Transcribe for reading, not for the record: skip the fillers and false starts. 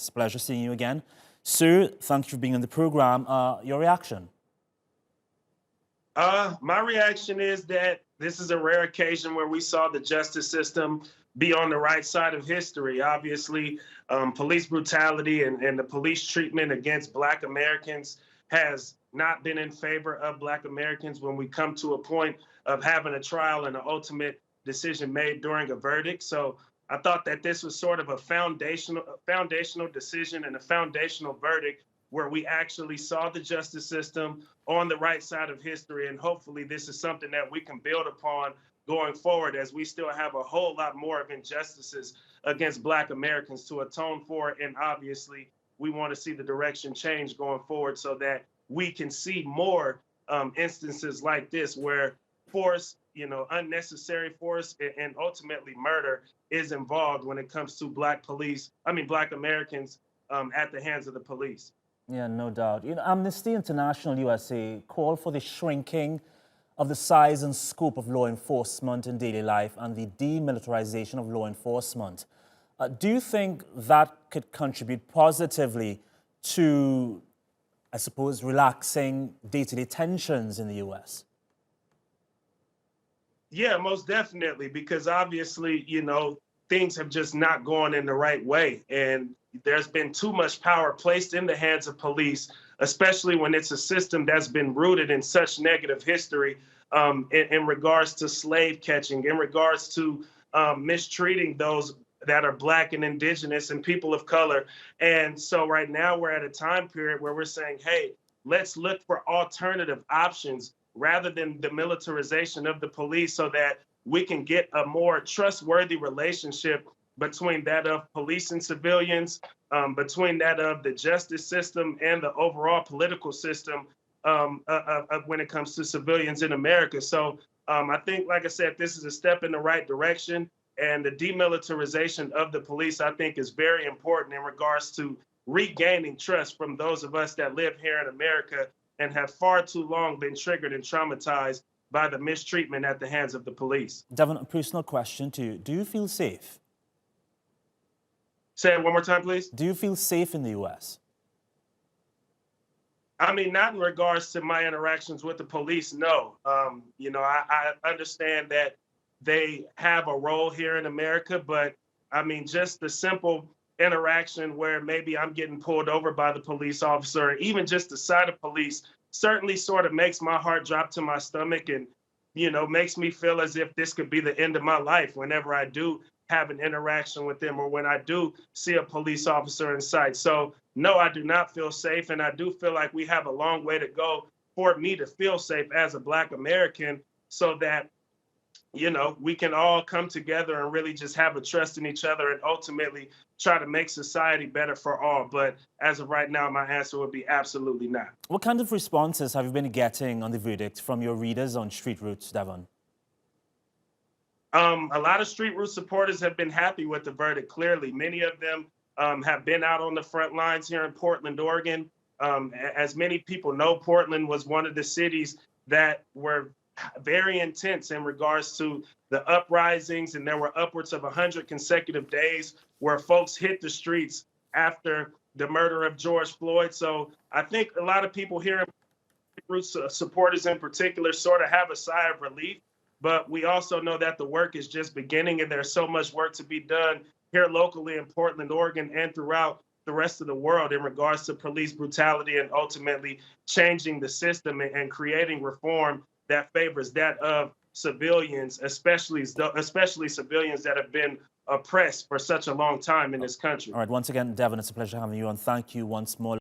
It's a pleasure seeing you again. Sir, thank you for being on the program. Your reaction? My reaction is that this is a rare occasion where we saw the justice system be on the right side of history. Obviously, police brutality and the police treatment against Black Americans has not been in favor of Black Americans when we come to a point of having a trial and an ultimate decision made during a verdict. So I thought that this was sort of a foundational decision and a foundational verdict where we actually saw the justice system on the right side of history. And hopefully this is something that we can build upon going forward, as we still have a whole lot more of injustices against Black Americans to atone for. And obviously we want to see the direction change going forward so that we can see more instances like this where force, unnecessary force and ultimately murder is involved when it comes to Black Americans at the hands of the police. Yeah, no doubt. Amnesty International USA called for the shrinking of the size and scope of law enforcement in daily life and the demilitarization of law enforcement. Do you think that could contribute positively to, I suppose, relaxing day-to-day tensions in the U.S.? Yeah, most definitely, because obviously, things have just not gone in the right way. And there's been too much power placed in the hands of police, especially when it's a system that's been rooted in such negative history in regards to slave catching, in regards to mistreating those that are Black and Indigenous and people of color. And so right now we're at a time period where we're saying, hey, let's look for alternative options rather than the militarization of the police so that we can get a more trustworthy relationship between that of police and civilians, between that of the justice system and the overall political system when it comes to civilians in America. So I think, like I said, this is a step in the right direction. And the demilitarization of the police, I think, is very important in regards to regaining trust from those of us that live here in America and have far too long been triggered and traumatized by the mistreatment at the hands of the police. DeVon, a personal question to you. Do you feel safe? Say it one more time, please. Do you feel safe in the U.S.? I mean, not in regards to my interactions with the police, no. I understand that they have a role here in America, but I mean, just the simple interaction where maybe I'm getting pulled over by the police officer, or even just the sight of police, certainly sort of makes my heart drop to my stomach and, makes me feel as if this could be the end of my life whenever I do have an interaction with them or when I do see a police officer in sight. So no, I do not feel safe. And I do feel like we have a long way to go for me to feel safe as a Black American so that, we can all come together and really just have a trust in each other and ultimately try to make society better for all. But as of right now, my answer would be absolutely not. What kind of responses have you been getting on the verdict from your readers on Street Roots, DeVon? A lot of Street Roots supporters have been happy with the verdict, clearly. Many of them have been out on the front lines here in Portland, Oregon. As many people know, Portland was one of the cities that were very intense in regards to the uprisings, and there were upwards of 100 consecutive days where folks hit the streets after the murder of George Floyd. So I think a lot of people here, Roots supporters in particular, sort of have a sigh of relief, but we also know that the work is just beginning and there's so much work to be done here locally in Portland, Oregon, and throughout the rest of the world in regards to police brutality and ultimately changing the system and creating reform that favors that of civilians, especially civilians that have been oppressed for such a long time in this country. All right, once again, DeVon, it's a pleasure having you on. Thank you once more.